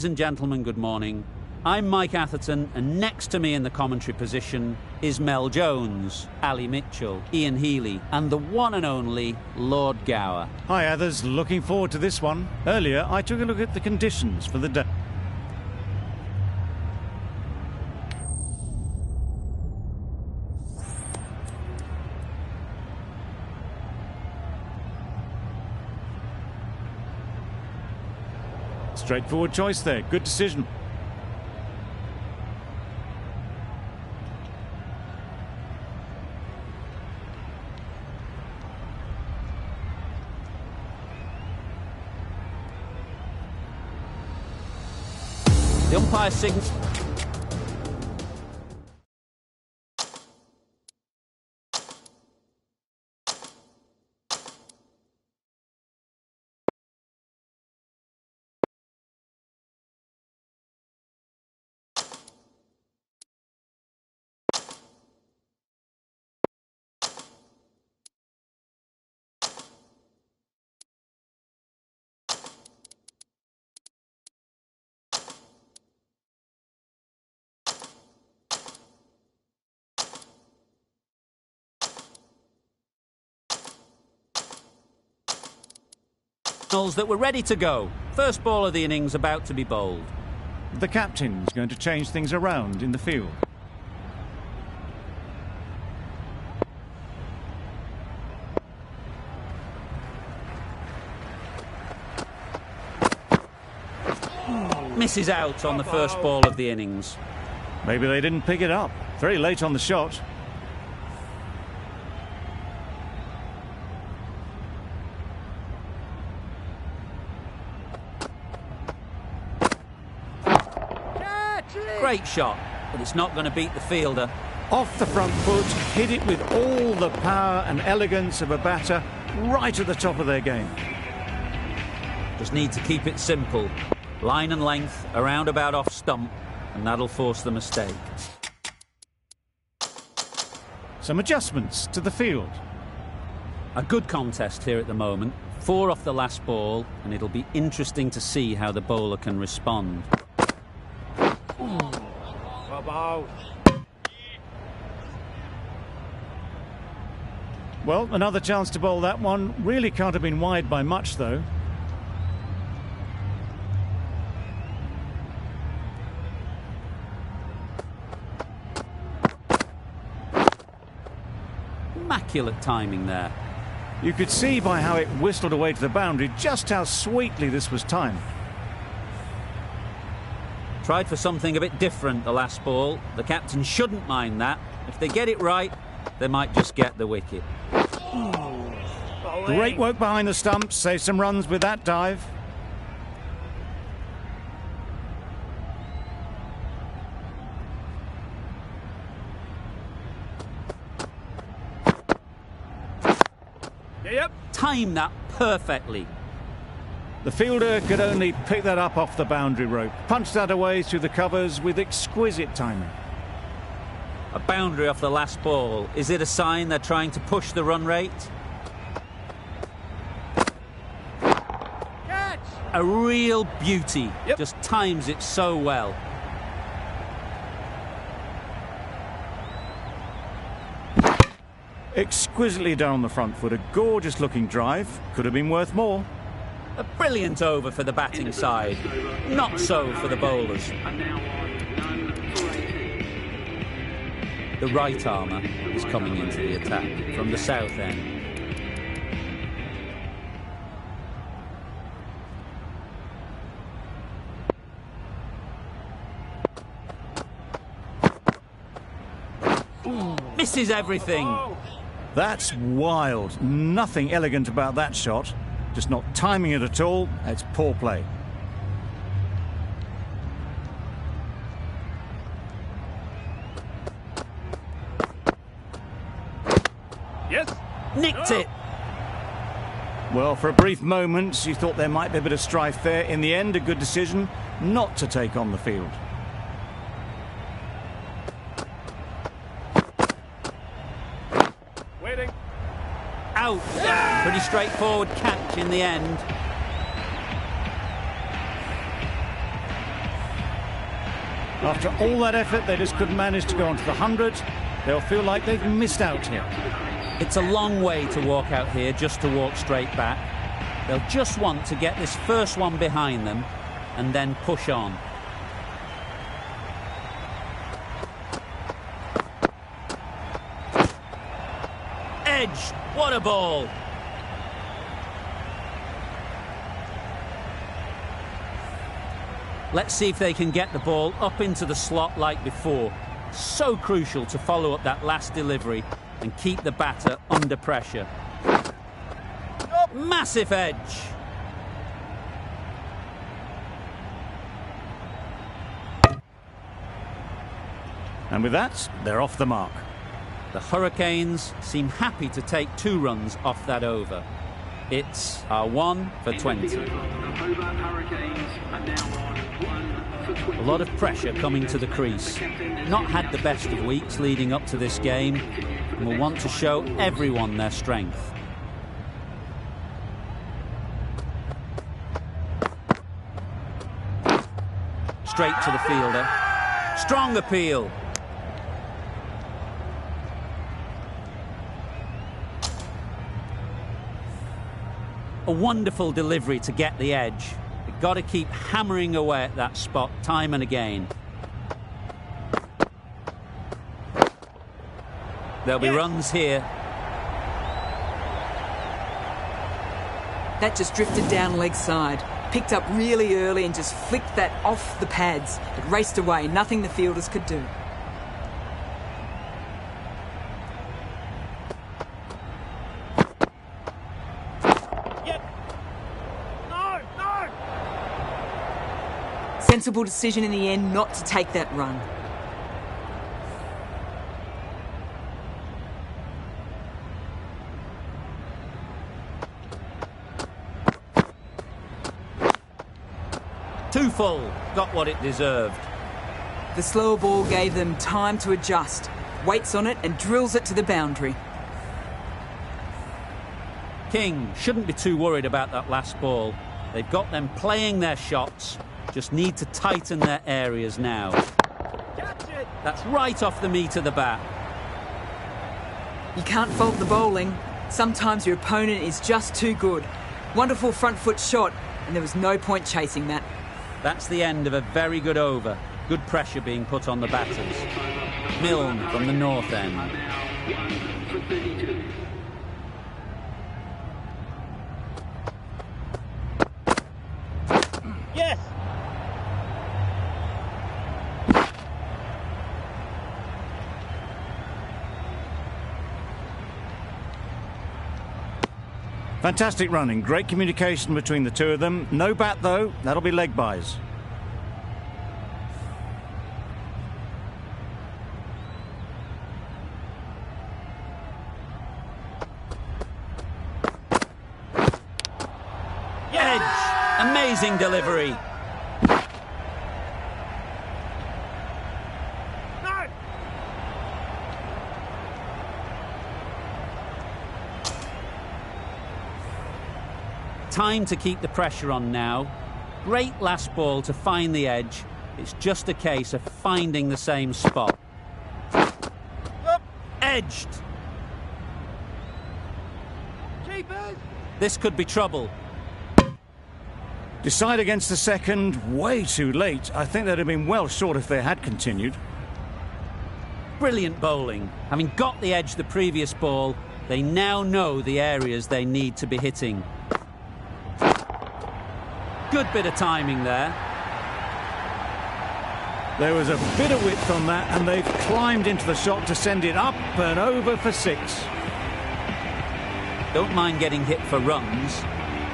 Ladies and gentlemen, good morning. I'm Mike Atherton, and next to me in the commentary position is Mel Jones, Ali Mitchell, Ian Healy, and the one and only Lord Gower. Hi, others. Looking forward to this one. Earlier, I took a look at the conditions for the day. Straightforward choice there. Good decision. The umpire signals. That we're ready to go. First ball of the innings about to be bowled. The captain's going to change things around in the field. Misses out on the first ball of the innings. Maybe they didn't pick it up. Very late on the shot. Great shot, but it's not going to beat the fielder. Off the front foot, hit it with all the power and elegance of a batter, right at the top of their game. Just need to keep it simple. Line and length, around about off stump, and that'll force the mistake. Some adjustments to the field. A good contest here at the moment. 4 off the last ball, and it'll be interesting to see how the bowler can respond. Well, another chance to bowl that one. Really can't have been wide by much, though. Immaculate timing there. You could see by how it whistled away to the boundary just how sweetly this was timed. Tried for something a bit different the last ball. The captain shouldn't mind that. If they get it right, they might just get the wicket. Great work behind the stumps. Save some runs with that dive. Yep. Timed that perfectly. The fielder could only pick that up off the boundary rope. Punched that away through the covers with exquisite timing. A boundary off the last ball. Is it a sign they're trying to push the run rate? Catch! A real beauty. Yep. Just times it so well. Exquisitely down the front foot. A gorgeous looking drive. Could have been worth more. A brilliant over for the batting side. Not so for the bowlers. The right armour is coming into the attack from the south end. Misses everything. That's wild. Nothing elegant about that shot. Just not timing it at all. It's poor play. Yes. Nicked it. Well, for a brief moment, you thought there might be a bit of strife there. In the end, a good decision not to take on the field. Waiting. Out. Pretty straightforward catch in the end. After all that effort, they just couldn't manage to go onto the 100. They'll feel like they've missed out here. It's a long way to walk out here just to walk straight back. They'll just want to get this first one behind them and then push on. Edge, what a ball! Let's see if they can get the ball up into the slot like before. So crucial to follow up that last delivery and keep the batter under pressure. Massive edge! And with that, they're off the mark. The Hurricanes seem happy to take 2 runs off that over. It's our 1 for 20. A lot of pressure coming to the crease. Not had the best of weeks leading up to this game and will want to show everyone their strength. Straight to the fielder. Strong appeal. A wonderful delivery to get the edge. You've got to keep hammering away at that spot time and again. There'll be runs here. That just drifted down leg side. Picked up really early and just flicked that off the pads. It raced away, nothing the fielders could do. Sensible decision in the end not to take that run. Too full. Got what it deserved. The slower ball gave them time to adjust. Waits on it and drills it to the boundary. King shouldn't be too worried about that last ball. They've got them playing their shots. Just need to tighten their areas now. That's right off the meat of the bat. You can't fault the bowling. Sometimes your opponent is just too good. Wonderful front foot shot, and there was no point chasing that. That's the end of a very good over. Good pressure being put on the batters. Milne from the north end. Yes! Fantastic running, great communication between the 2 of them. No bat though, that'll be leg byes. Edge! Amazing delivery. Time to keep the pressure on now. Great last ball to find the edge. It's just a case of finding the same spot. Edged. This could be trouble. Decide against the second, way too late. I think they'd have been well short if they had continued. Brilliant bowling. Having got the edge the previous ball, they now know the areas they need to be hitting. Good bit of timing there. There was a bit of width on that, and they've climbed into the shot to send it up and over for 6. Don't mind getting hit for runs.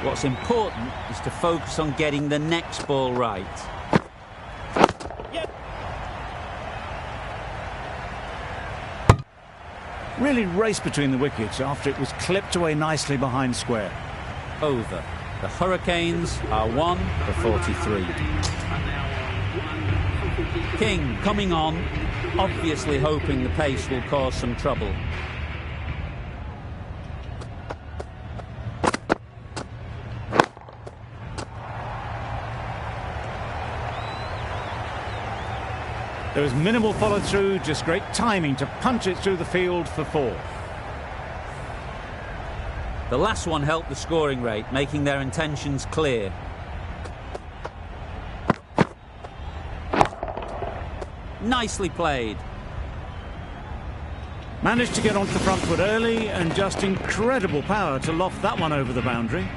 What's important is to focus on getting the next ball right. Really raced between the wickets after it was clipped away nicely behind square. Over. The Hurricanes are 1 for 43. King coming on, obviously hoping the pace will cause some trouble. There was minimal follow-through, just great timing to punch it through the field for 4. The last one helped the scoring rate, making their intentions clear. Nicely played. Managed to get onto the front foot early and just incredible power to loft that one over the boundary.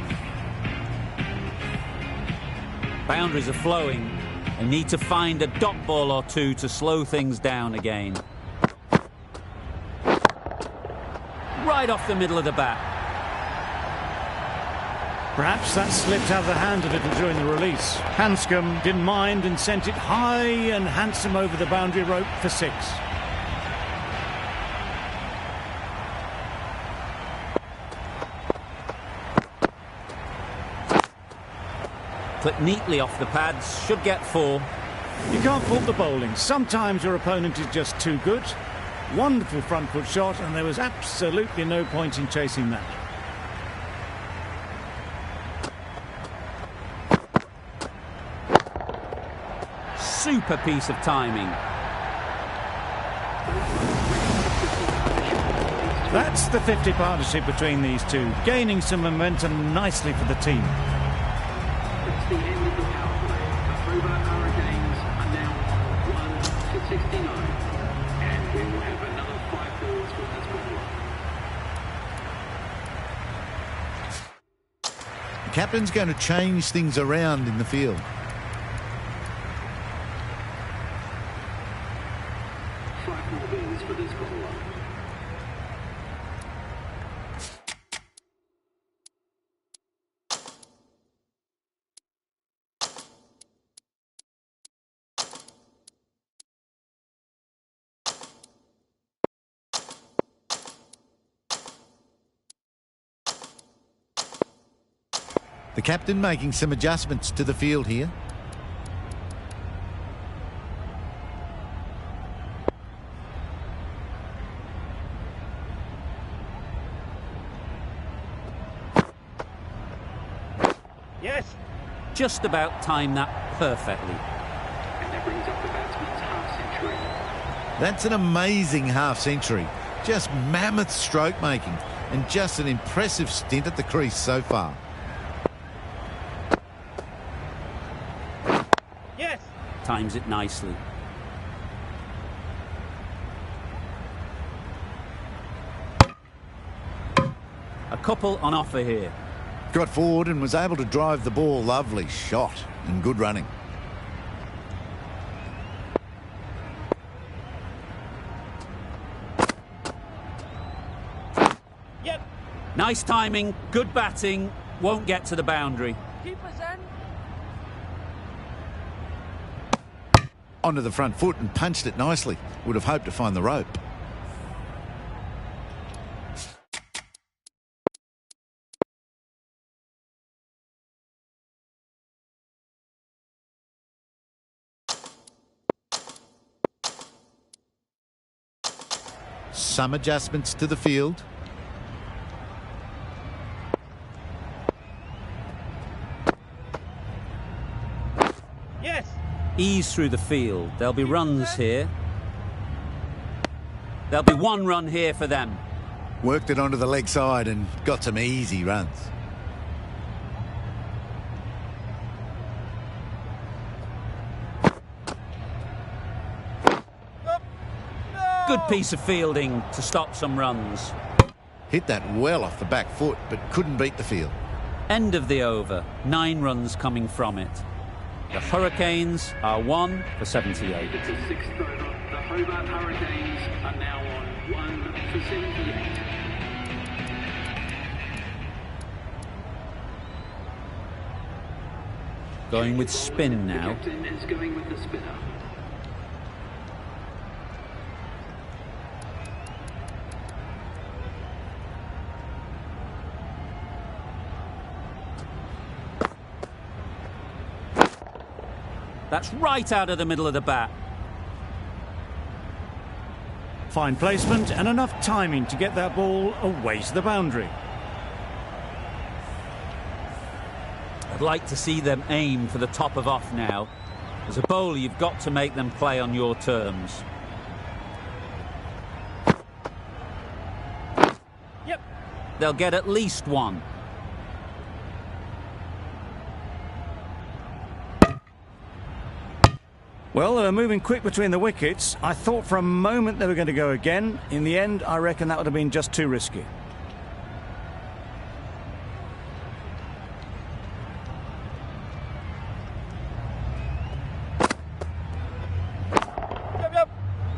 Boundaries are flowing. They need to find a dot ball or two to slow things down again. Right off the middle of the bat. Perhaps that slipped out of the hand a little during the release. Hanscom didn't mind and sent it high and handsome over the boundary rope for 6. Clipped neatly off the pads, should get 4. You can't fault the bowling. Sometimes your opponent is just too good. Wonderful front foot shot, and there was absolutely no point in chasing that. Super piece of timing. That's the 50 partnership between these two, gaining some momentum nicely for the team. The end of the power play. The Hobart Hurricanes are now on 1-69, and we will have another 5 balls from this ball. The captain's going to change things around in the field. 5 more balls for this bowler. The captain making some adjustments to the field here. Yes. Just about timed that perfectly. And that brings up the batsman's half-century. That's an amazing half-century. Just mammoth stroke making and just an impressive stint at the crease so far. Yes. Times it nicely. A couple on offer here. Got forward and was able to drive the ball. Lovely shot and good running. Yep. Nice timing, good batting, won't get to the boundary. Onto the front foot and punched it nicely. Would have hoped to find the rope. Some adjustments to the field. Yes. Ease through the field. There'll be runs here. There'll be 1 run here for them. Worked it onto the leg side and got some easy runs. Good piece of fielding to stop some runs. Hit that well off the back foot, but couldn't beat the field. End of the over. 9 runs coming from it. The Hurricanes are 1 for 78. It's a 6th over. The Hobart Hurricanes are now on 1 for 78. Going with spin now. The captain is going with the spinner. That's right out of the middle of the bat. Fine placement and enough timing to get that ball away to the boundary. I'd like to see them aim for the top of off now. As a bowler, you've got to make them play on your terms. Yep. They'll get at least one. Well, they were moving quick between the wickets. I thought for a moment they were going to go again. In the end, I reckon that would have been just too risky.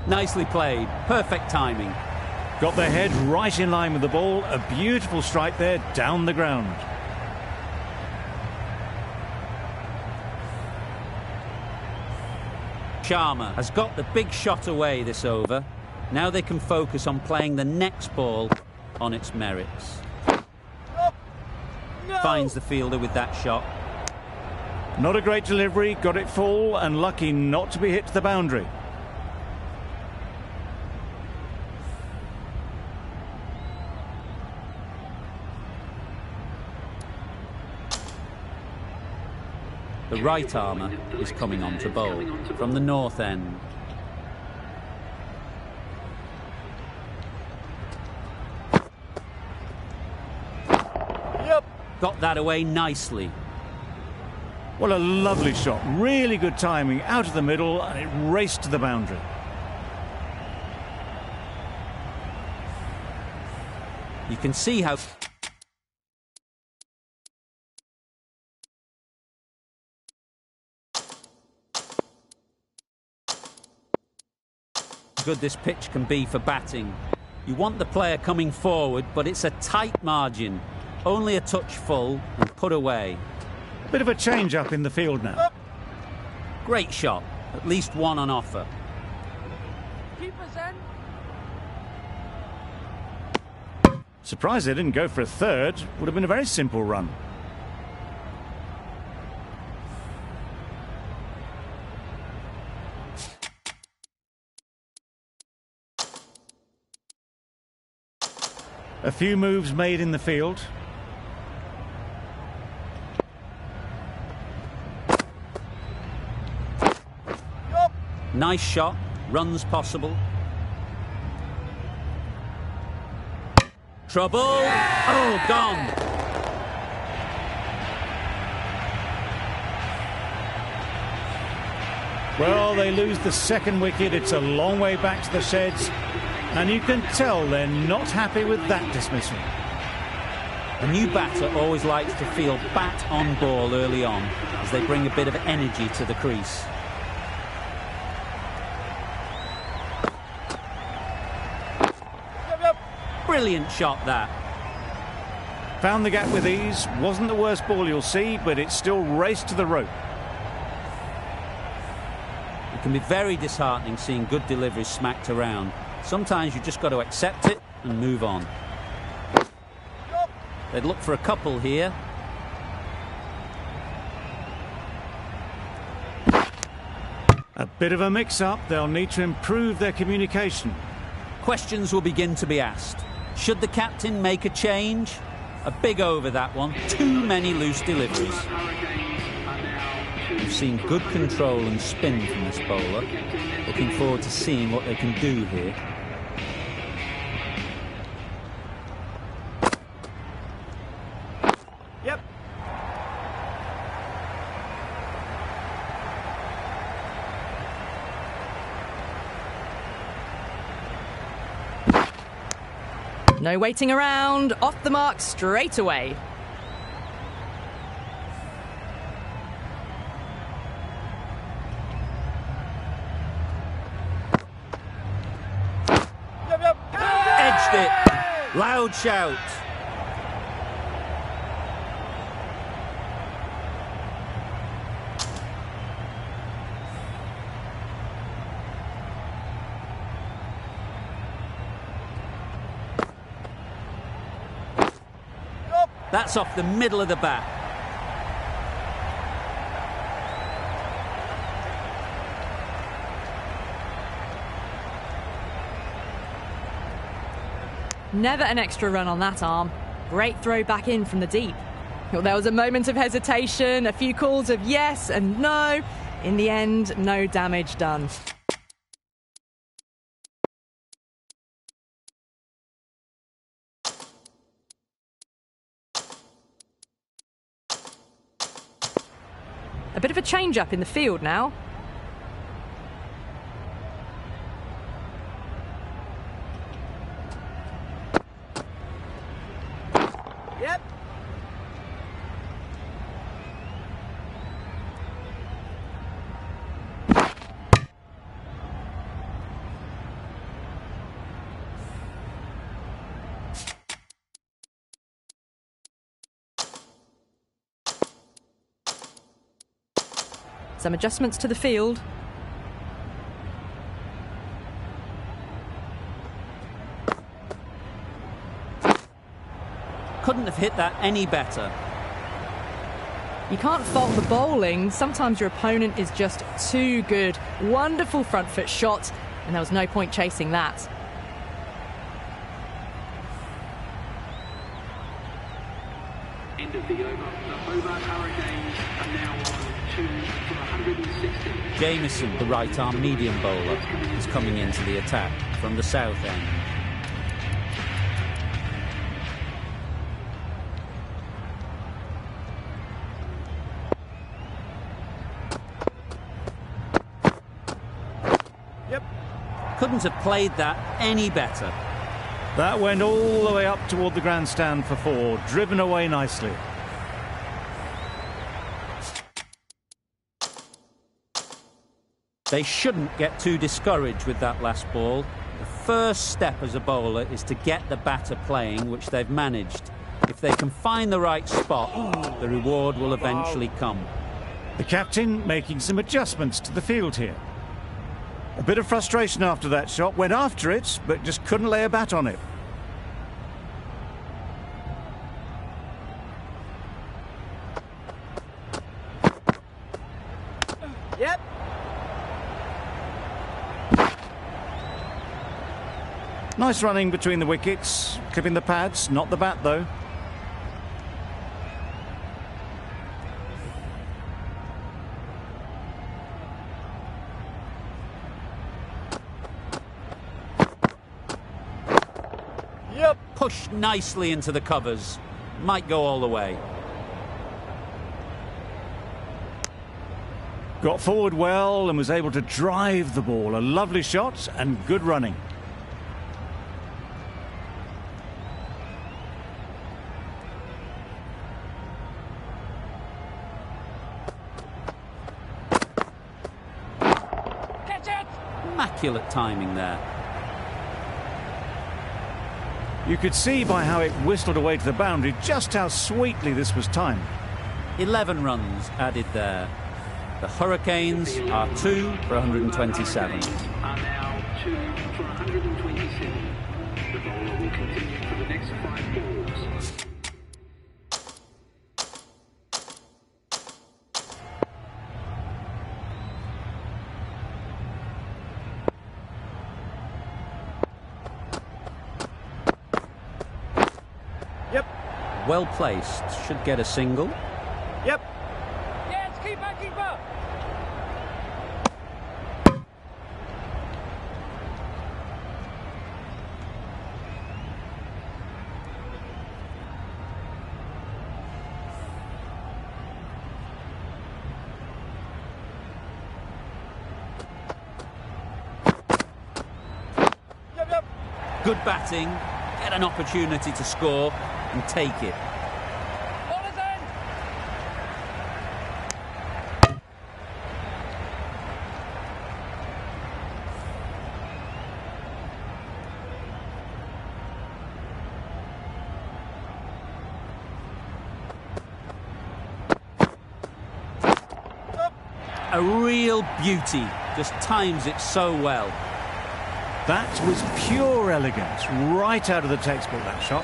Nicely played. Perfect timing. Got their head right in line with the ball. A beautiful strike there down the ground. Sharma has got the big shot away this over. Now they can focus on playing the next ball on its merits. Finds the fielder with that shot. Not a great delivery, got it full and lucky not to be hit to the boundary. The right armour is coming on to bowl from the north end. Got that away nicely. What a lovely shot. Really good timing. Out of the middle and it raced to the boundary. You can see how good this pitch can be for batting. You want the player coming forward, but it's a tight margin. Only a touch full and put away. Bit of a change up in the field now. Great shot. At least one on offer. Surprised they didn't go for a third. Would have been a very simple run. A few moves made in the field. Nice shot. Runs possible. Trouble. Oh, gone. Well, they lose the second wicket. It's a long way back to the sheds. And you can tell they're not happy with that dismissal. A new batter always likes to feel bat on ball early on as they bring a bit of energy to the crease. Brilliant shot that. Found the gap with ease. Wasn't the worst ball you'll see, but it still raced to the rope. It can be very disheartening seeing good deliveries smacked around. Sometimes you just got to accept it and move on. They'd look for a couple here. A bit of a mix-up. They'll need to improve their communication. Questions will begin to be asked. Should the captain make a change? A big over that one. Too many loose deliveries. We've seen good control and spin from this bowler. Looking forward to seeing what they can do here. Yep. No waiting around, off the mark straight away. Edged it. Loud shout. That's off the middle of the bat. Never an extra run on that arm. Great throw back in from the deep. Well, there was a moment of hesitation, a few calls of yes and no. In the end, no damage done. A bit of a change-up in the field now. Yep. Some adjustments to the field. Couldn't have hit that any better. You can't fault the bowling. Sometimes your opponent is just too good. Wonderful front foot shot, and there was no point chasing that. End of the over. The Hobart Hurricanes are now on 2 for 160. Jamieson, the right-arm medium bowler, is coming into the attack from the south end. Yep. Couldn't have played that any better. That went all the way up toward the grandstand for 4, driven away nicely. They shouldn't get too discouraged with that last ball. The first step as a bowler is to get the batter playing, which they've managed. If they can find the right spot, the reward will eventually come. The captain making some adjustments to the field here. A bit of frustration after that shot, went after it, but just couldn't lay a bat on it. Yep. Nice running between the wickets, clipping the pads, not the bat though. Yep. Pushed nicely into the covers. Might go all the way. Got forward well and was able to drive the ball. A lovely shot and good running. Immaculate timing there. You could see by how it whistled away to the boundary just how sweetly this was timed. 11 runs added there. The Hurricanes are 2 for 127. Are now 2 for 127. The bowler will continue for the next 5 balls. Yep, Well placed. Should get a single. yep. Yes, keeper, keeper. Good batting. Get an opportunity to score and take it. A real beauty. Just times it so well. That was pure elegance, right out of the textbook, that shot.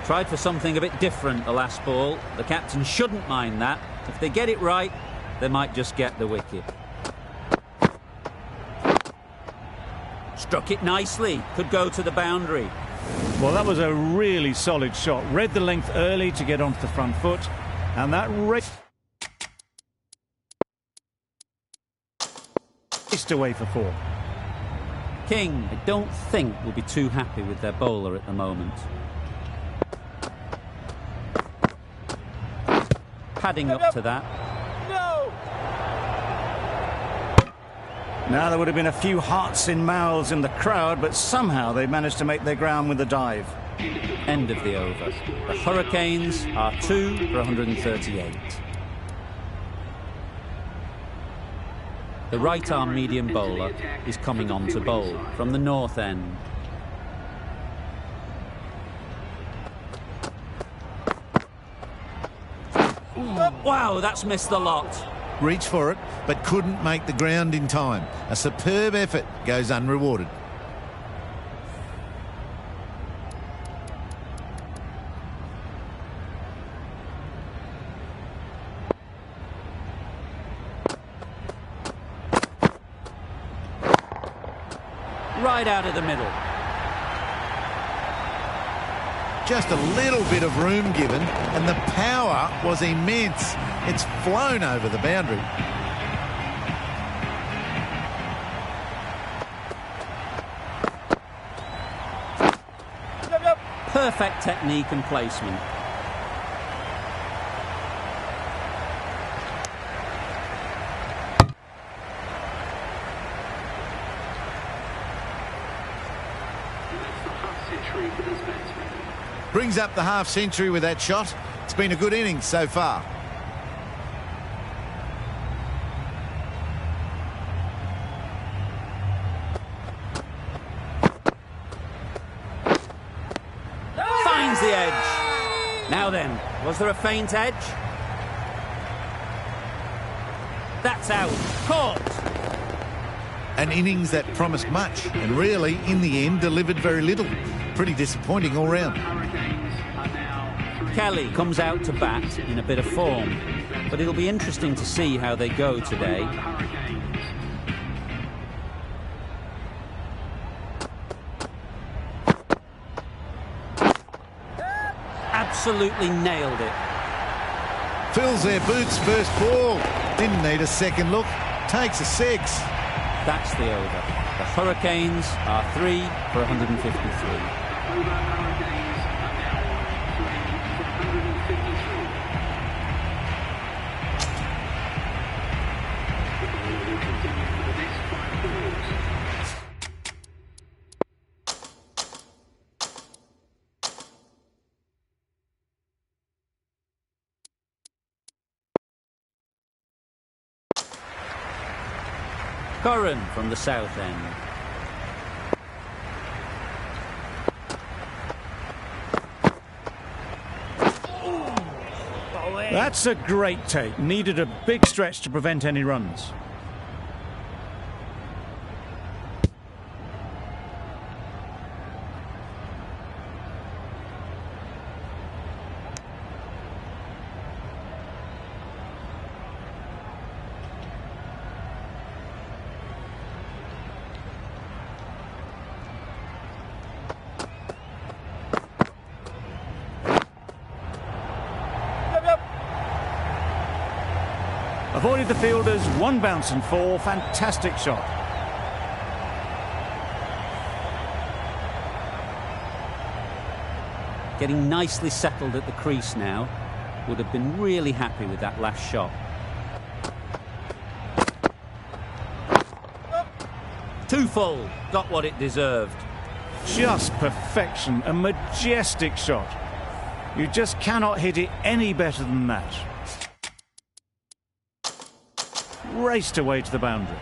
Tried for something a bit different the last ball. The captain shouldn't mind that. If they get it right, they might just get the wicket. Struck it nicely. Could go to the boundary. Well, that was a really solid shot. Read the length early to get onto the front foot, and that raced away for 4. King, I don't think, will be too happy with their bowler at the moment. Padding up to that. Now there would have been a few hearts in mouths in the crowd, but somehow they managed to make their ground with the dive. End of the over. The Hurricanes are 2 for 138. The right-arm medium bowler is coming on to bowl from the north end. Wow, that's missed the lot. Reached for it, but couldn't make the ground in time. A superb effort goes unrewarded. Right out of the middle. Just a little bit of room given, and the power was immense. It's flown over the boundary. Perfect technique and placement. Brings up the half century with that shot. It's been a good innings so far. Finds the edge. Now then, was there a faint edge? That's out. Caught. An innings that promised much and really, in the end, delivered very little. Pretty disappointing all round. Kelly comes out to bat in a bit of form, but it'll be interesting to see how they go today. Absolutely nailed it. Fills their boots, first ball. Didn't need a second look. Takes a 6. That's the over. The Hurricanes are 3 for 153. Curran from the south end. That's a great take. Needed a big stretch to prevent any runs. Avoided the fielders, 1 bounce and 4. Fantastic shot. Getting nicely settled at the crease now. Would have been really happy with that last shot. Too full. Got what it deserved. Just perfection. A majestic shot. You just cannot hit it any better than that. Raced away to the boundary.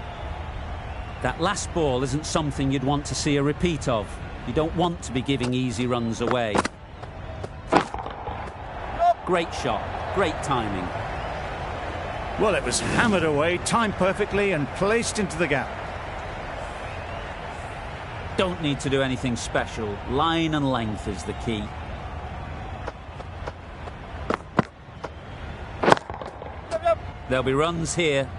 That last ball isn't something you'd want to see a repeat of. You don't want to be giving easy runs away. Great shot, great timing. Well, it was hammered away, timed perfectly and placed into the gap. Don't need to do anything special. Line and length is the key. There'll be runs here.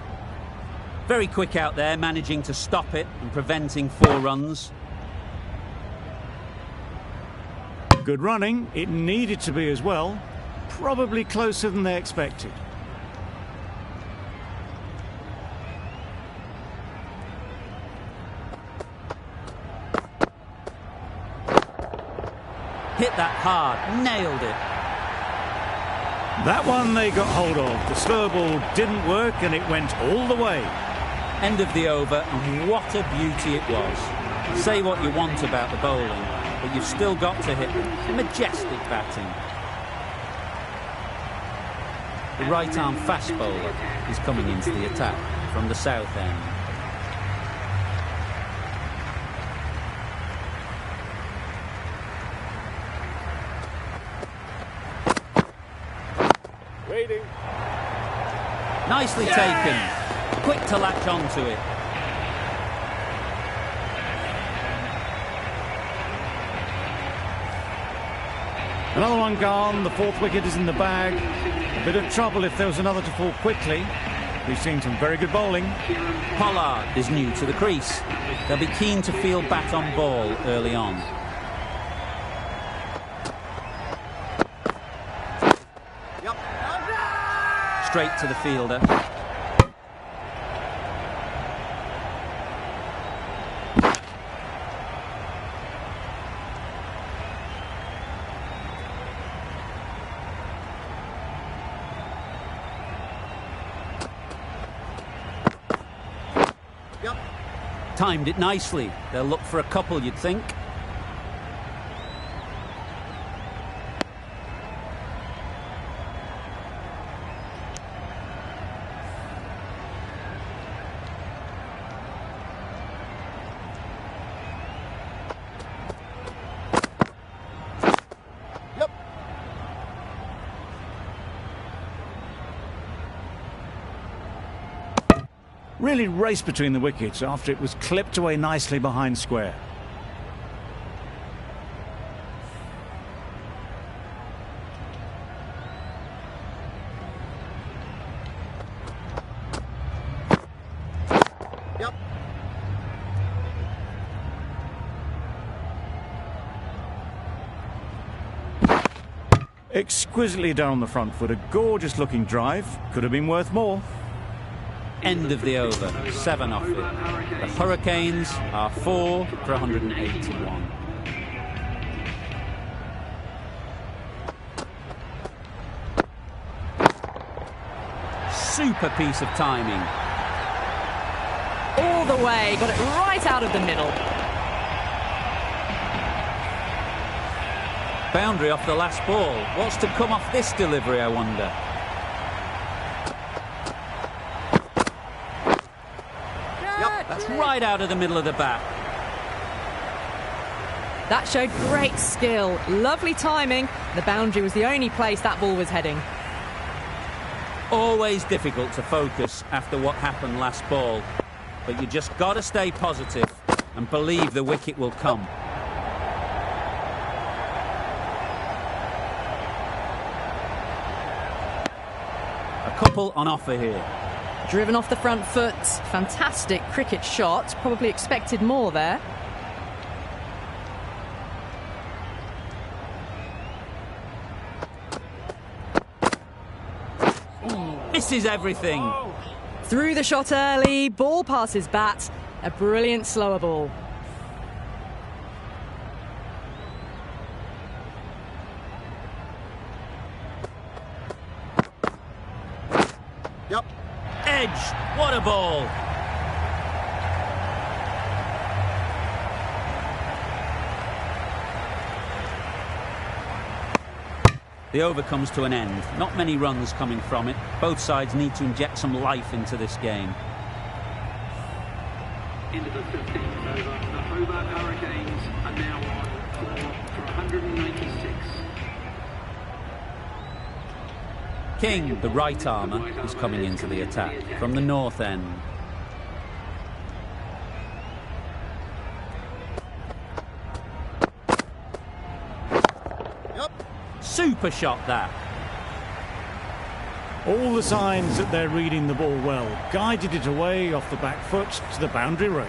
Very quick out there, managing to stop it and preventing 4 runs. Good running. It needed to be as well. Probably closer than they expected. Hit that hard, nailed it. That one they got hold of. The slow ball didn't work and it went all the way. End of the over, and what a beauty it was. Say what you want about the bowling, but you've still got to hit them. Majestic batting. The right-arm fast bowler is coming into the attack from the south end. Waiting. Nicely taken. Quick to latch onto it. Another one gone. The fourth wicket is in the bag. A bit of trouble if there was another to fall quickly. We've seen some very good bowling. Pollard is new to the crease. They'll be keen to field bat on ball early on. Straight to the fielder. Timed it nicely. They'll look for a couple, you'd think. Really raced between the wickets after it was clipped away nicely behind square. Exquisitely done on the front foot. A gorgeous looking drive. Could have been worth more. End of the over, 7 off it. The Hurricanes are 4 for 181. Super piece of timing. All the way, got it right out of the middle. Boundary off the last ball. What's to come off this delivery, I wonder? That's right out of the middle of the bat. That showed great skill, lovely timing. The boundary was the only place that ball was heading. Always difficult to focus after what happened last ball, but you just got to stay positive and believe the wicket will come. A couple on offer here. Driven off the front foot, fantastic cricket shot, probably expected more there. Misses everything. Through the shot early, ball passes bat, a brilliant slower ball. Edge, what a ball. The over comes to an end. Not many runs coming from it. Both sides need to inject some life into this game. Into the 15th over. The Hobart Hurricanes are now on 4 for 196. King, the right armour, is coming into the attack from the north end. Super shot that. All the signs that they're reading the ball well. Guided it away off the back foot to the boundary rope.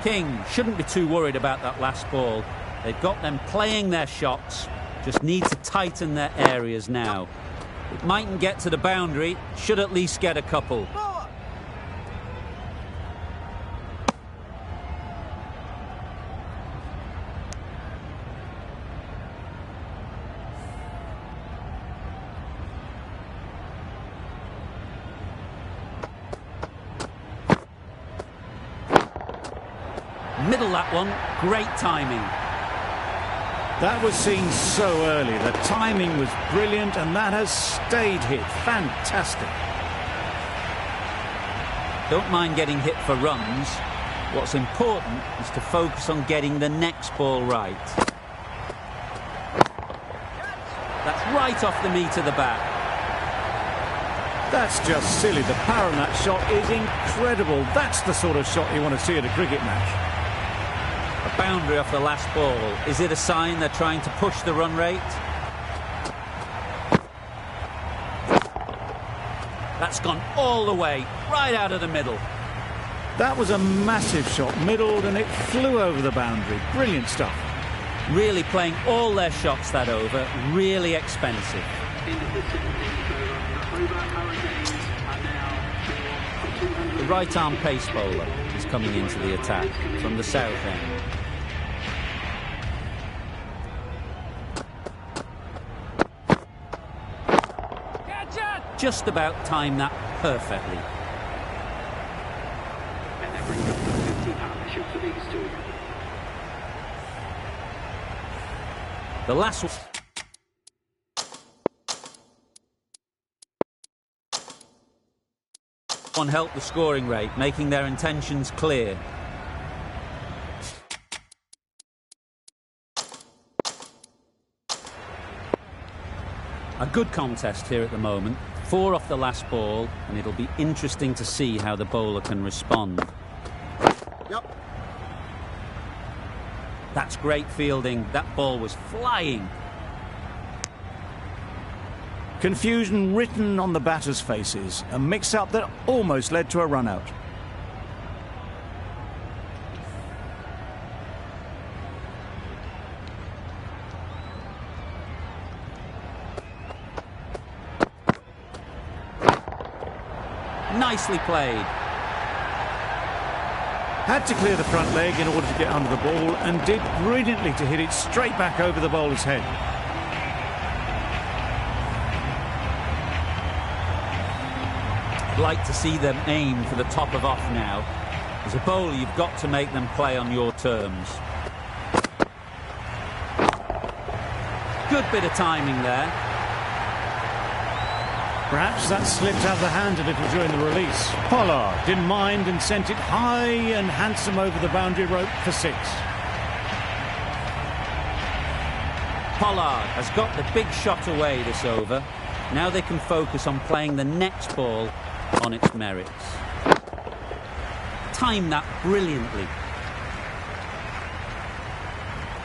King shouldn't be too worried about that last ball. They've got them playing their shots. Just need to tighten their areas now. It mightn't get to the boundary, should at least get a couple. Middle that one. Great timing. That was seen so early. The timing was brilliant, and that has stayed hit. Fantastic. Don't mind getting hit for runs. What's important is to focus on getting the next ball right. That's right off the meat of the bat. That's just silly. The power in that shot is incredible. That's the sort of shot you want to see at a cricket match. A boundary off the last ball. Is it a sign they're trying to push the run rate? That's gone all the way, right out of the middle. That was a massive shot, middled, and it flew over the boundary. Brilliant stuff. Really playing all their shots that over. Really expensive. The right-arm pace bowler is coming into the attack from the south end. Just about timed that perfectly. And that brings up the 50 partnership for these two. The last one helped the scoring rate, making their intentions clear. A good contest here at the moment. 4 off the last ball, and it'll be interesting to see how the bowler can respond. Yep. That's great fielding. That ball was flying. Confusion written on the batters' faces. A mix-up that almost led to a run-out. Nicely played. Had to clear the front leg in order to get under the ball, and did brilliantly to hit it straight back over the bowler's head. I'd like to see them aim for the top of off now. As a bowler, you've got to make them play on your terms. Good bit of timing there. Perhaps that slipped out of the hand a little during the release. Pollard didn't mind and sent it high and handsome over the boundary rope for 6. Pollard has got the big shot away this over. Now they can focus on playing the next ball on its merits. Timed that brilliantly.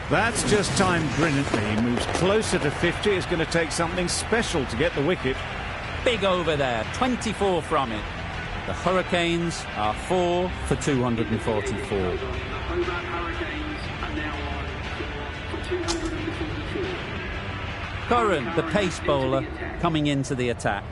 That's just timed brilliantly. He moves closer to 50. It's going to take something special to get the wicket. Big over there, 24 from it. The Hurricanes are 4 for 244. Curran, the pace bowler, coming into the attack.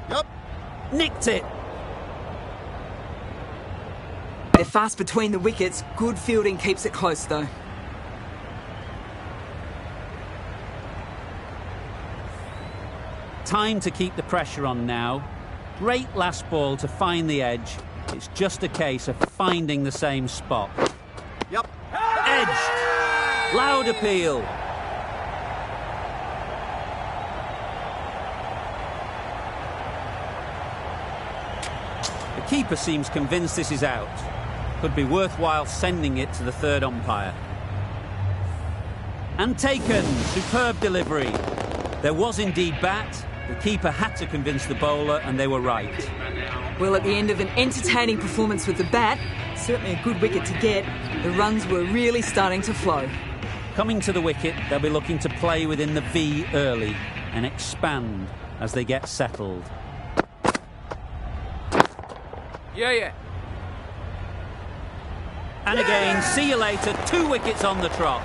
Yep. Nicked it. They're fast between the wickets. Good fielding keeps it close, though. Time to keep the pressure on now. Great last ball to find the edge. It's just a case of finding the same spot. Yep. Edged. Loud appeal. The keeper seems convinced this is out. Could be worthwhile sending it to the third umpire. And taken. Superb delivery. There was indeed bat. The keeper had to convince the bowler, and they were right. Well, at the end of an entertaining performance with the bat, certainly a good wicket to get, the runs were really starting to flow. Coming to the wicket, they'll be looking to play within the V early and expand as they get settled. Yeah. And again, see you later, 2 wickets on the trot.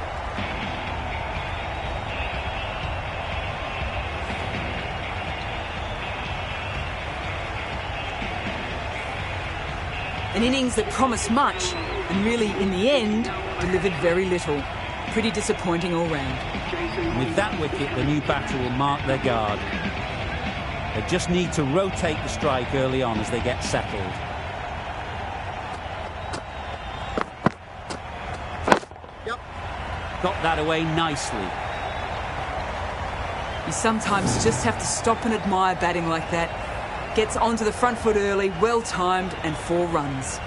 An innings that promised much and really, in the end, delivered very little. pretty disappointing all round. And with that wicket, the new batter will mark their guard. They just need to rotate the strike early on as they get settled. Got that away nicely. You sometimes just have to stop and admire batting like that. Gets onto the front foot early, well timed, and 4 runs.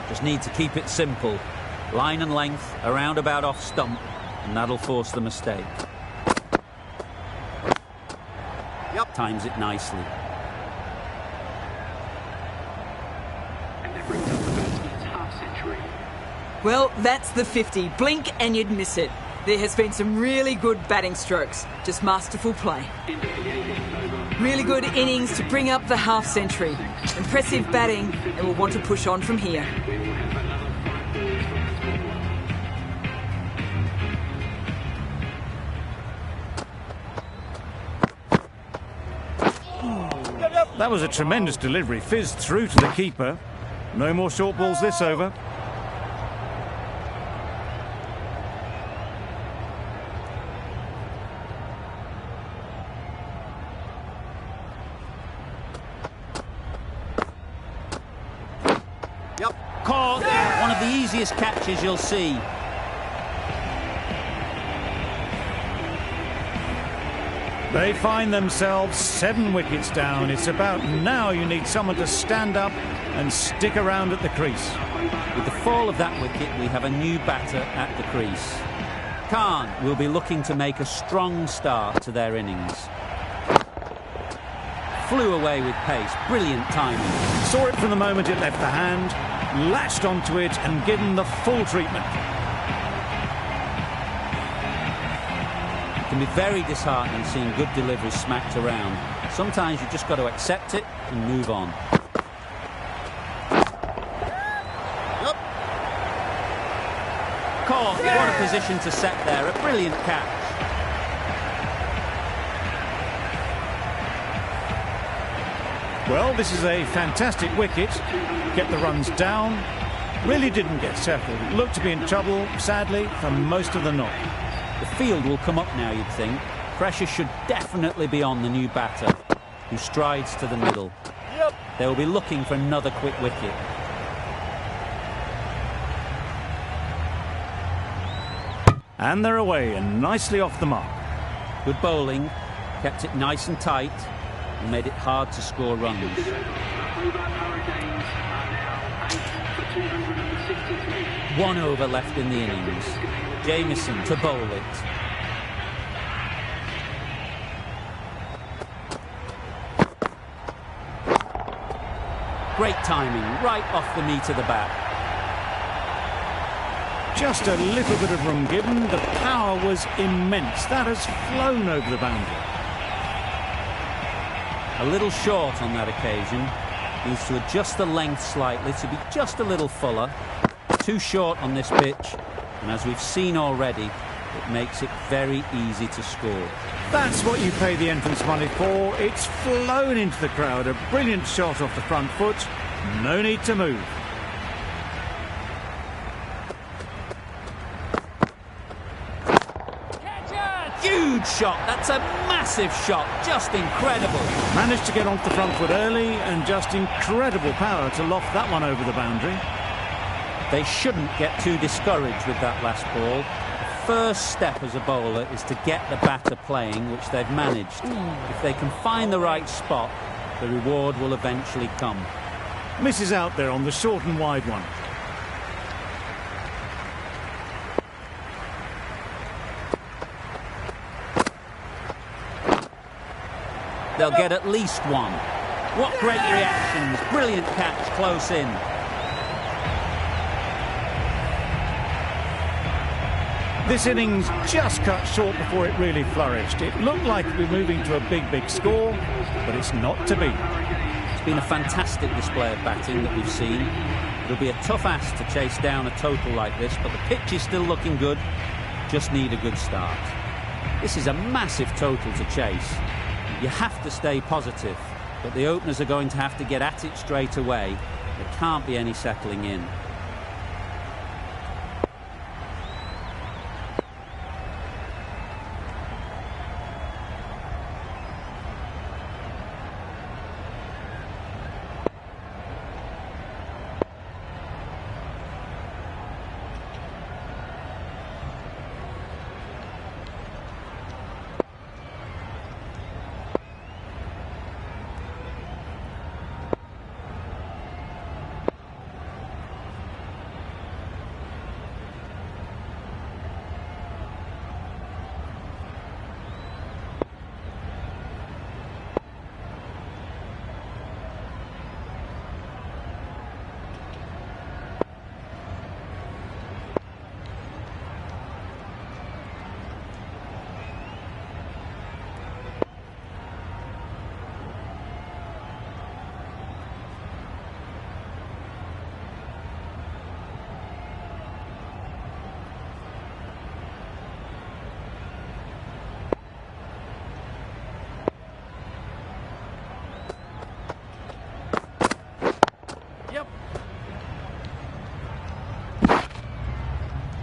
Just need to keep it simple. Line and length, around about off stump, and that'll force the mistake. Times it nicely. And that brings up the batsman's half-century. Well, that's the 50. Blink and you'd miss it. There has been some really good batting strokes, just masterful play. Really good innings to bring up the half-century. Impressive batting, and we'll want to push on from here. That was a tremendous delivery, fizzed through to the keeper. No more short balls this over. Caught! One of the easiest catches you'll see. They find themselves 7 wickets down. It's about now you need someone to stand up and stick around at the crease. With the fall of that wicket, we have a new batter at the crease. Khan will be looking to make a strong start to their innings. Flew away with pace, brilliant timing. Saw it from the moment it left the hand, latched onto it and given the full treatment. It can be very disheartening seeing good deliveries smacked around. Sometimes you've just got to accept it and move on. Caught. What a position to set there. A brilliant catch. Well, this is a fantastic wicket. Get the runs down. Really didn't get settled. Looked to be in trouble, sadly, for most of the knock. The field will come up now, you'd think. Pressure should definitely be on the new batter, who strides to the middle. They will be looking for another quick wicket. And they're away and nicely off the mark. Good bowling, kept it nice and tight, and made it hard to score runs. One over left in the innings. Jamieson to bowl it. Great timing, right off the meat of the bat. Just a little bit of room given. The power was immense. That has flown over the boundary. A little short on that occasion. Needs to adjust the length slightly to be just a little fuller. Too short on this pitch. And as we've seen already, it makes it very easy to score. That's what you pay the entrance money for. It's flown into the crowd. A brilliant shot off the front foot. No need to move. Huge shot. That's a massive shot. Just incredible. Managed to get onto the front foot early and just incredible power to loft that one over the boundary. They shouldn't get too discouraged with that last ball. The first step as a bowler is to get the batter playing, which they've managed. If they can find the right spot, the reward will eventually come. Misses out there on the short and wide one. They'll get at least one. What great reactions. Brilliant catch close in. This innings just cut short before it really flourished. It looked like it was moving to a big score, but it's not to be. It's been a fantastic display of batting that we've seen. It'll be a tough ask to chase down a total like this, but the pitch is still looking good. Just need a good start. This is a massive total to chase. You have to stay positive, but the openers are going to have to get at it straight away. There can't be any settling in.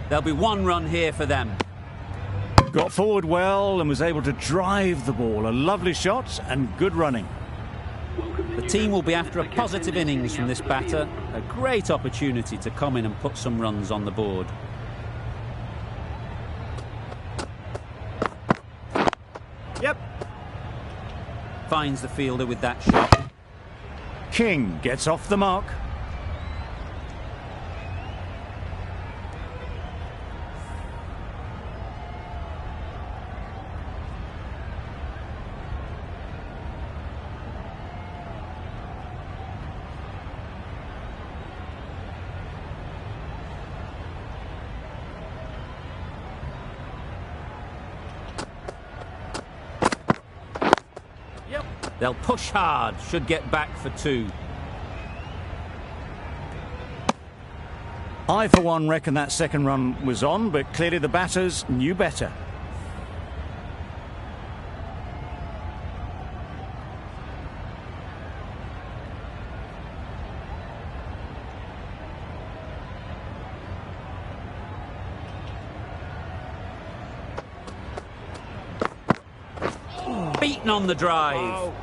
There'll be one run here for them. Got forward well and was able to drive the ball. A lovely shot and good running. The team will be after a positive innings from this batter. A great opportunity to come in and put some runs on the board. Yep. Finds the fielder with that shot. King gets off the mark. They'll push hard, should get back for 2. I, for one, reckon that second run was on, but clearly the batters knew better. Beaten on the drive.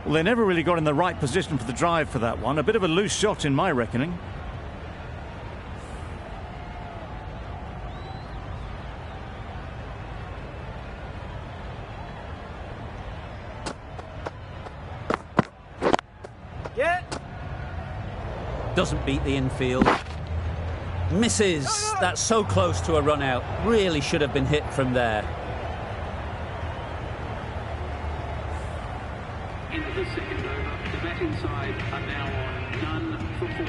Well, they never really got in the right position for the drive for that one. A bit of a loose shot in my reckoning. Yeah. Doesn't beat the infield. Misses. That's so close to a run out. Really should have been hit from there. Into the second over, the batting side are now on none for 4.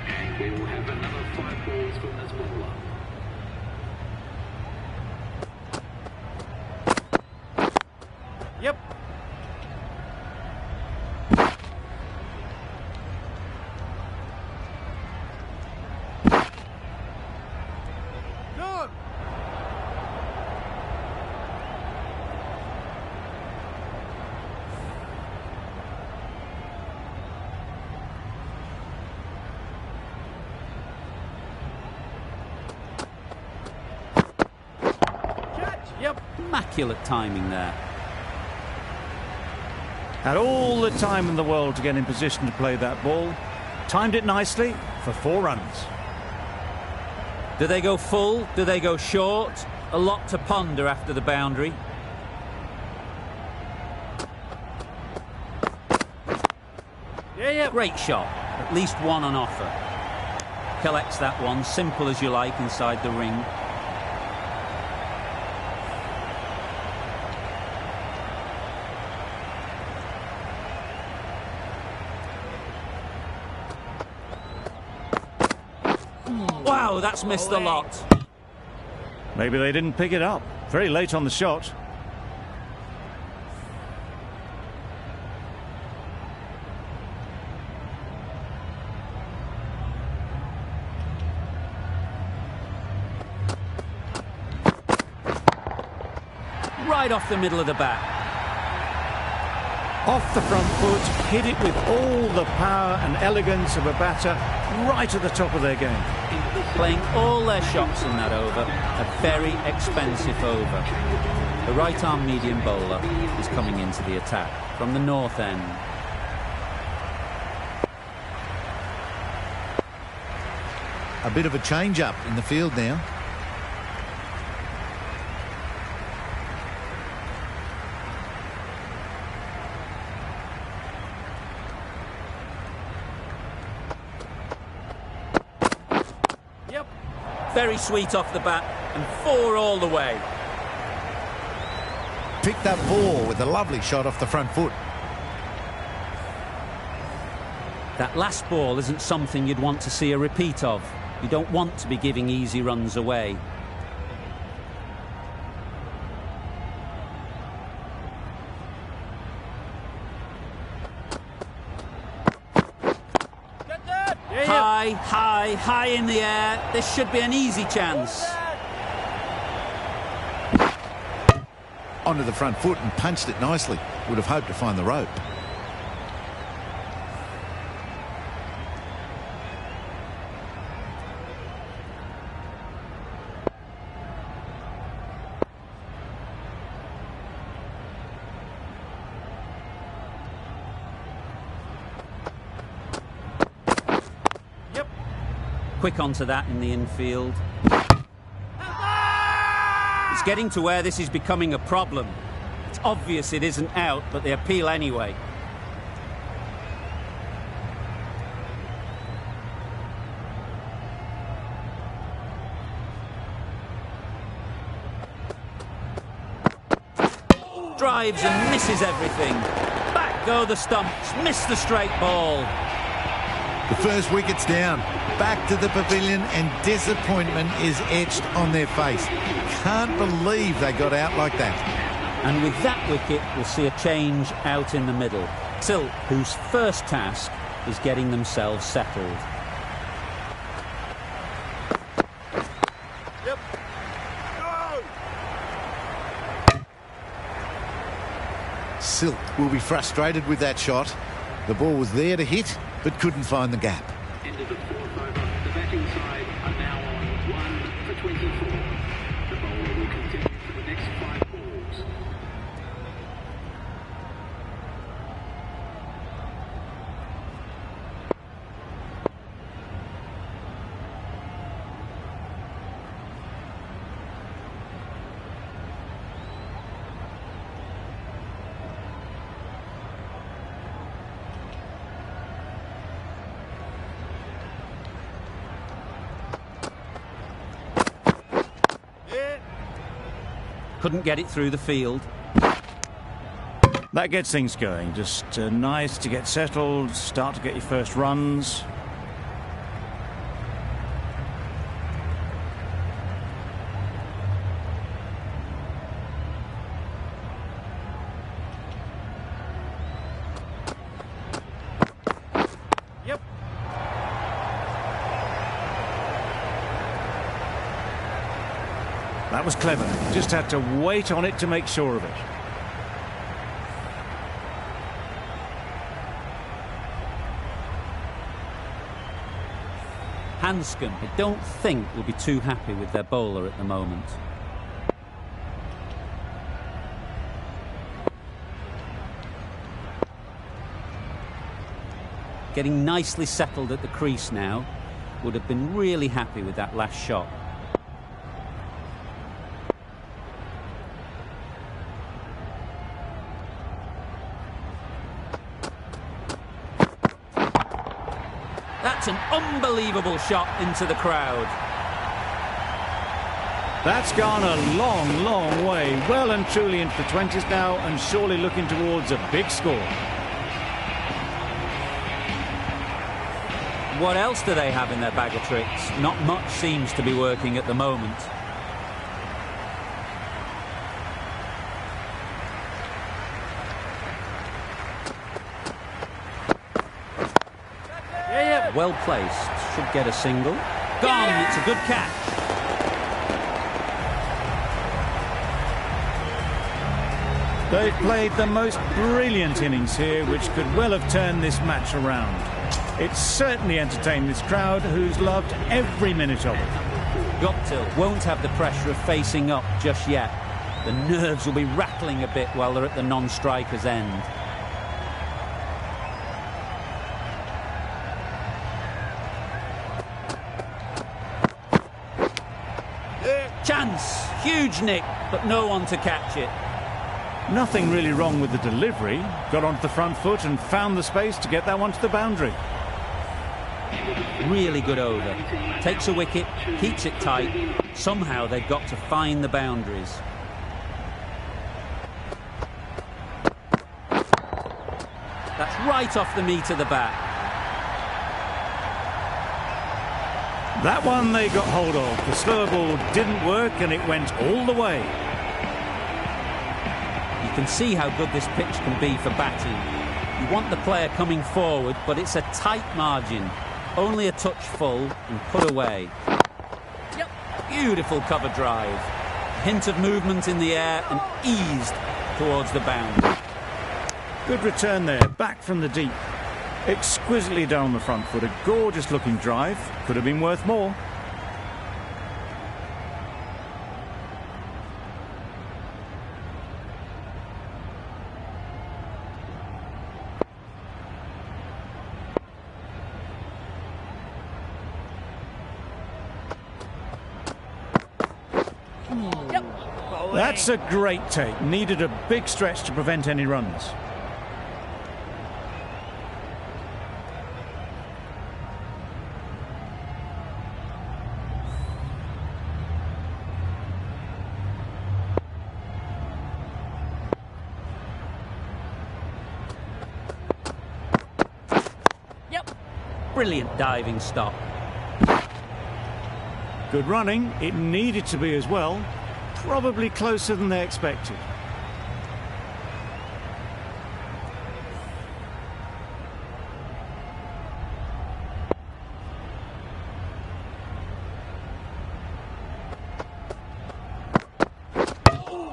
And we will have another 5 balls from this bowler. Yep. Immaculate timing there. Had all the time in the world to get in position to play that ball. Timed it nicely for 4 runs. Do they go full? Do they go short? A lot to ponder after the boundary. Great shot. At least one on offer. Collects that one, simple as you like, inside the ring. Wow, that's missed a lot. Maybe they didn't pick it up. Very late on the shot. Right off the middle of the bat. Off the front foot, hit it with all the power and elegance of a batter right at the top of their game. Playing all their shots in that over, a very expensive over. The right-arm medium bowler is coming into the attack from the north end. A bit of a change-up in the field now. Very sweet off the bat, and 4 all the way. Picked up 4 with a lovely shot off the front foot. That last ball isn't something you'd want to see a repeat of. You don't want to be giving easy runs away. High in the air. This should be an easy chance. Onto the front foot and punched it nicely. Would have hoped to find the rope. quick onto that in the infield. It's getting to where this is becoming a problem. It's obvious it isn't out, but they appeal anyway. Drives and misses everything. Back go the stumps, miss the straight ball. The first wicket's down. Back to the pavilion and disappointment is etched on their face. Can't believe they got out like that. And with that wicket, we'll see a change out in the middle. Tilt, whose first task is getting themselves settled. Silk will be frustrated with that shot. The ball was there to hit, but couldn't find the gap. End of the fourth over. The batting side are now on 1 for 24. The bowler will continue for the next 5 balls. Couldn't get it through the field. That gets things going. Just nice to get settled, start to get your first runs. Yep. That was clever. Just had to wait on it to make sure of it. Hanscom, I don't think, will be too happy with their bowler at the moment. Getting nicely settled at the crease now. Would have been really happy with that last shot. That's an unbelievable shot into the crowd. That's gone a long, long way. Well and truly into the 20s now, and surely looking towards a big score. What else do they have in their bag of tricks? Not much seems to be working at the moment. Well placed. Should get a single. Gone. It's a good catch. They've played the most brilliant innings here, which could well have turned this match around. It's certainly entertained this crowd, who's loved every minute of it. Guptill won't have the pressure of facing up just yet. The nerves will be rattling a bit while they're at the non-striker's end. Chance, huge nick, but no one to catch it. Nothing really wrong with the delivery. Got onto the front foot and found the space to get that one to the boundary. Really good over. Takes a wicket, keeps it tight. Somehow they've got to find the boundaries. That's right off the meat of the bat. That one they got hold of. The slower ball didn't work and it went all the way. You can see how good this pitch can be for batting. You want the player coming forward, but it's a tight margin. Only a touch full and put away. Yep. Beautiful cover drive. Hint of movement in the air and eased towards the boundary. Good return there, back from the deep. Exquisitely down the front foot, a gorgeous looking drive. Could have been worth more. That's a great take. Needed a big stretch to prevent any runs. Brilliant diving stop. Good running. It needed to be as well. Probably closer than they expected.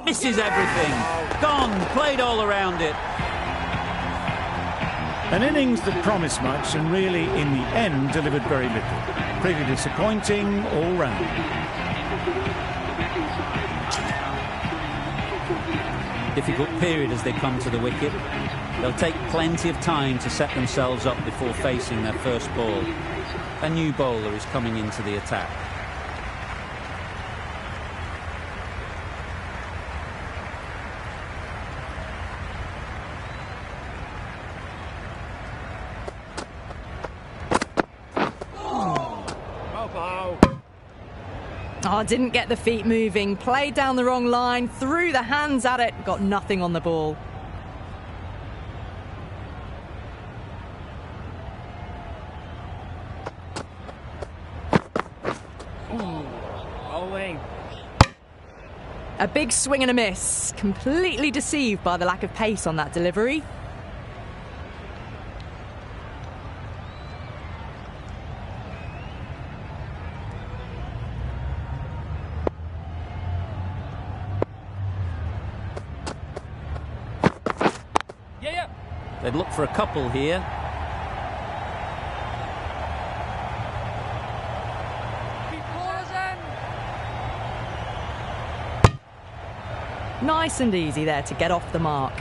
Misses everything. Gone. Played all around it. An innings that promised much and really, in the end, delivered very little. Pretty disappointing all round. Difficult period as they come to the wicket. They'll take plenty of time to set themselves up before facing their first ball. A new bowler is coming into the attack. Oh, didn't get the feet moving, played down the wrong line, threw the hands at it, got nothing on the ball. Bowling. A big swing and a miss, completely deceived by the lack of pace on that delivery. They'd look for a couple here. Nice and easy there to get off the mark.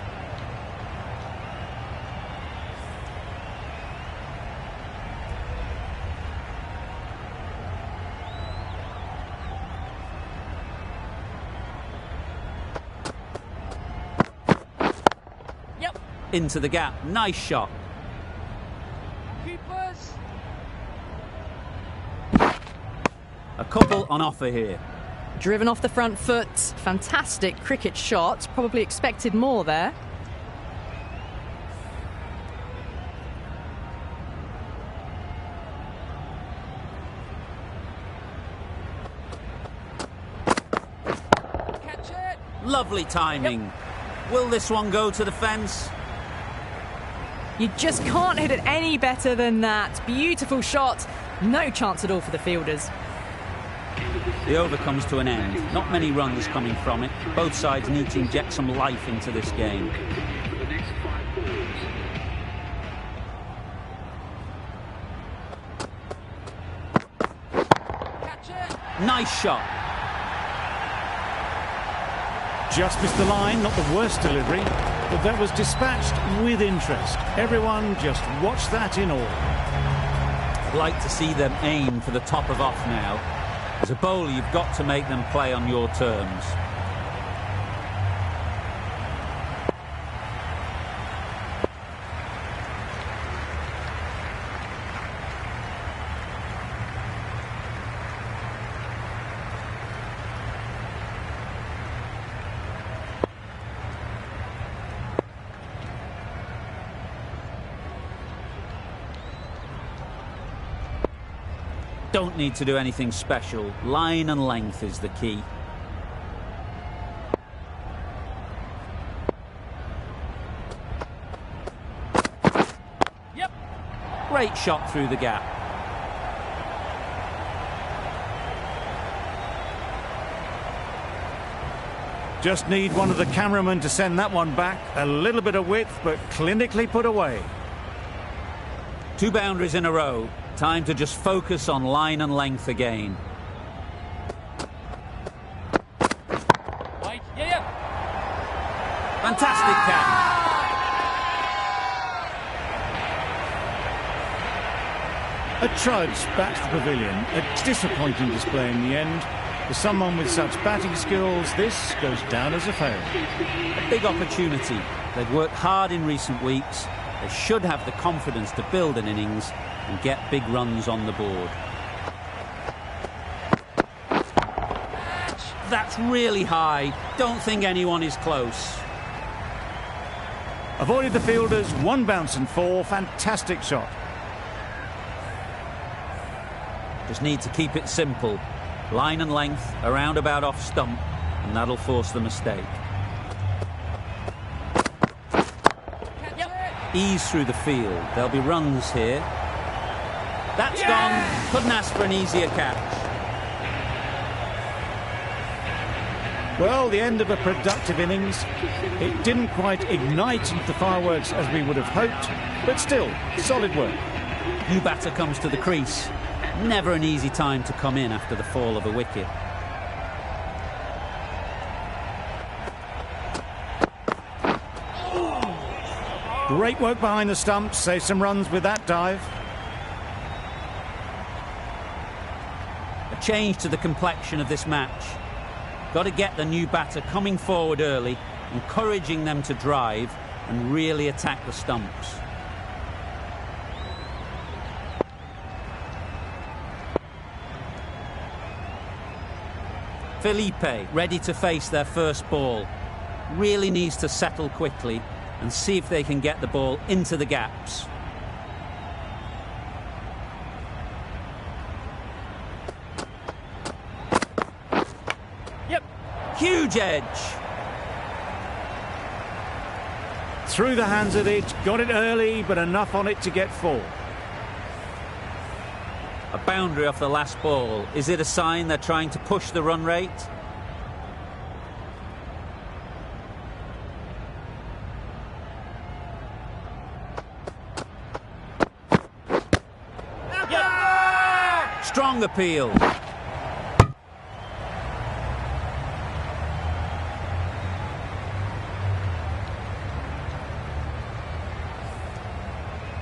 Into the gap. Nice shot. Keepers. A couple on offer here. Driven off the front foot. Fantastic cricket shot. Probably expected more there. Catch it. Lovely timing. Will this one go to the fence? You just can't hit it any better than that. Beautiful shot. No chance at all for the fielders. The over comes to an end. Not many runs coming from it. Both sides need to inject some life into this game. For the next 5 balls. Catch it. Nice shot. Just missed the line, not the worst delivery, but that was dispatched with interest. Everyone just watch that in awe. I'd like to see them aim for the top of off now. As a bowler, you've got to make them play on your terms. Don't need to do anything special. Line and length is the key. Yep. Great shot through the gap. Just need one of the cameramen to send that one back. A little bit of width, but clinically put away. 2 boundaries in a row. Time to just focus on line and length again. Right. Yeah. Fantastic catch. A trudge back to the pavilion. A disappointing display in the end. For someone with such batting skills, this goes down as a fail. A big opportunity. They've worked hard in recent weeks. They should have the confidence to build an innings and get big runs on the board. That's really high. Don't think anyone is close. Avoided the fielders, 1 bounce and 4. Fantastic shot. Just need to keep it simple. Line and length, a roundabout off stump, and that'll force the mistake. Ease through the field. There'll be runs here. That's gone. Couldn't ask for an easier catch. Well, the end of a productive innings. It didn't quite ignite the fireworks as we would have hoped, but still, solid work. New batter comes to the crease. Never an easy time to come in after the fall of a wicket. Great work behind the stumps. Save some runs with that dive. A change to the complexion of this match. Got to get the new batter coming forward early, encouraging them to drive and really attack the stumps. Felipe, ready to face their first ball. Really needs to settle quickly and see if they can get the ball into the gaps. Yep, huge edge. Through the hands of it, got it early, but enough on it to get 4. A boundary off the last ball. Is it a sign they're trying to push the run rate? Yep. Strong appeal.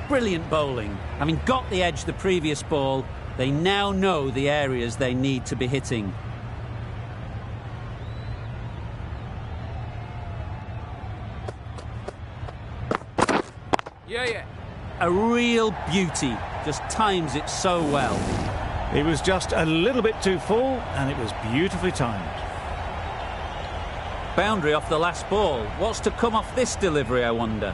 Brilliant bowling. Having got the edge the previous ball, they now know the areas they need to be hitting. A real beauty. Just times it so well. It was just a little bit too full, and it was beautifully timed. Boundary off the last ball. What's to come off this delivery, I wonder?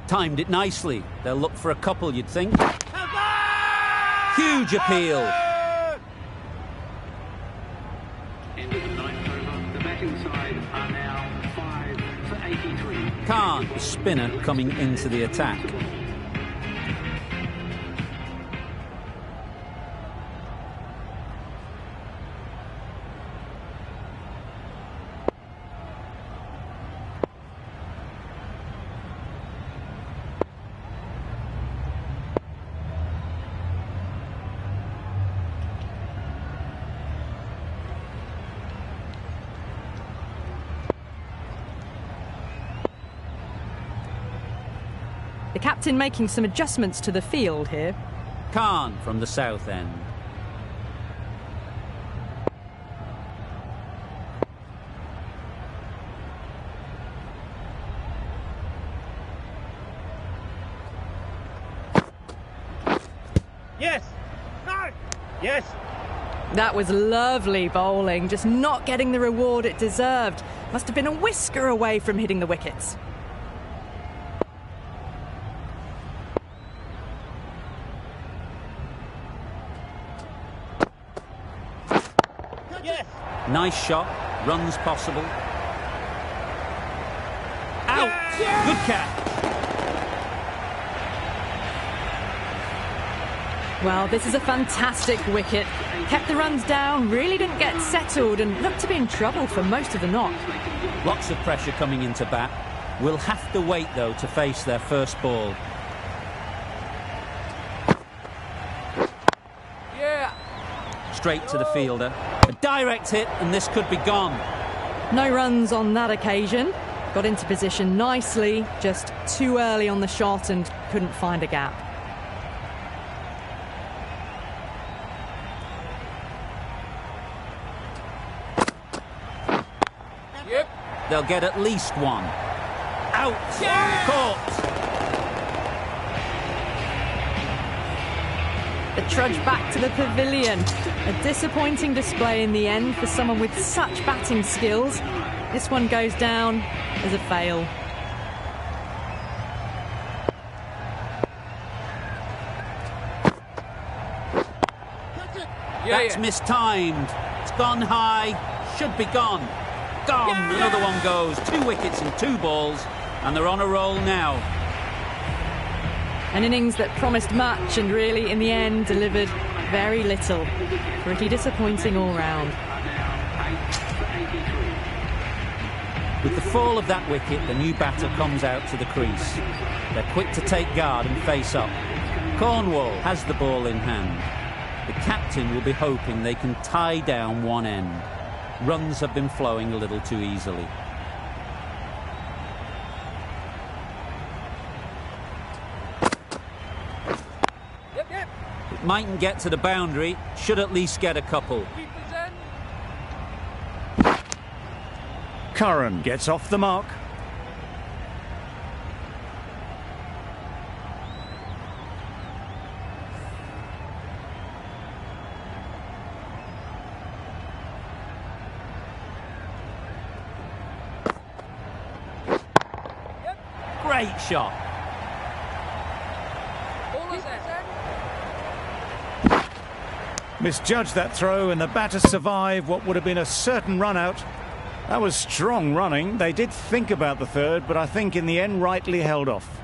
Timed it nicely. They'll look for a couple, you'd think. Huge appeal. End of the 9th over. The batting side are now 5 for 83. Khan, the spinner, coming into the attack. The captain making some adjustments to the field here. Khan from the south end. Yes! No! Yes! That was lovely bowling, just not getting the reward it deserved. Must have been a whisker away from hitting the wickets. Nice shot, runs possible. Out! Good catch. Well, this is a fantastic wicket. Kept the runs down, really didn't get settled and looked to be in trouble for most of the knock. Lots of pressure coming into bat. Will have to wait, though, to face their first ball. Straight to the fielder. A direct hit, and this could be gone. No runs on that occasion. Got into position nicely, just too early on the shot and couldn't find a gap. They'll get at least one. Out! Caught! The trudge back to the pavilion. A disappointing display in the end for someone with such batting skills. This one goes down as a fail. That's mistimed. It's gone high. Should be gone. Gone. Another one goes. 2 wickets and 2 balls. And they're on a roll now. An innings that promised much and really, in the end, delivered very little. Pretty disappointing all round. With the fall of that wicket, the new batter comes out to the crease. They're quick to take guard and face up. Cornwall has the ball in hand. The captain will be hoping they can tie down one end. Runs have been flowing a little too easily. It mightn't get to the boundary, should at least get a couple. Curran gets off the mark. Great shot. Misjudged that throw and the batter survived what would have been a certain run out. That was strong running. They did think about the third, but I think in the end rightly held off.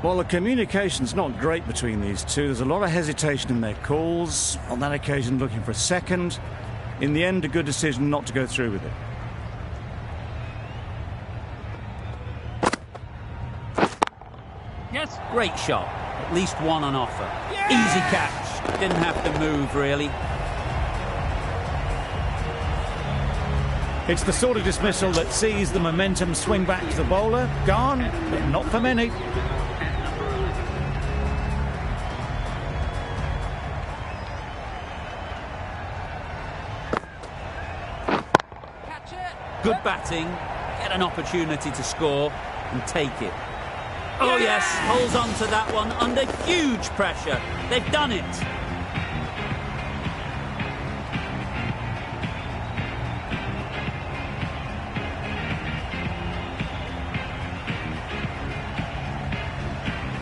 Well, the communication's not great between these two. There's a lot of hesitation in their calls. On that occasion, looking for a second. In the end, a good decision not to go through with it. Yes. Great shot. At least one on offer. Easy catch. Didn't have to move, really. It's the sort of dismissal that sees the momentum swing back to the bowler. Gone, but not for many. Good batting, get an opportunity to score and take it. Oh yes, holds on to that one under huge pressure. They've done it.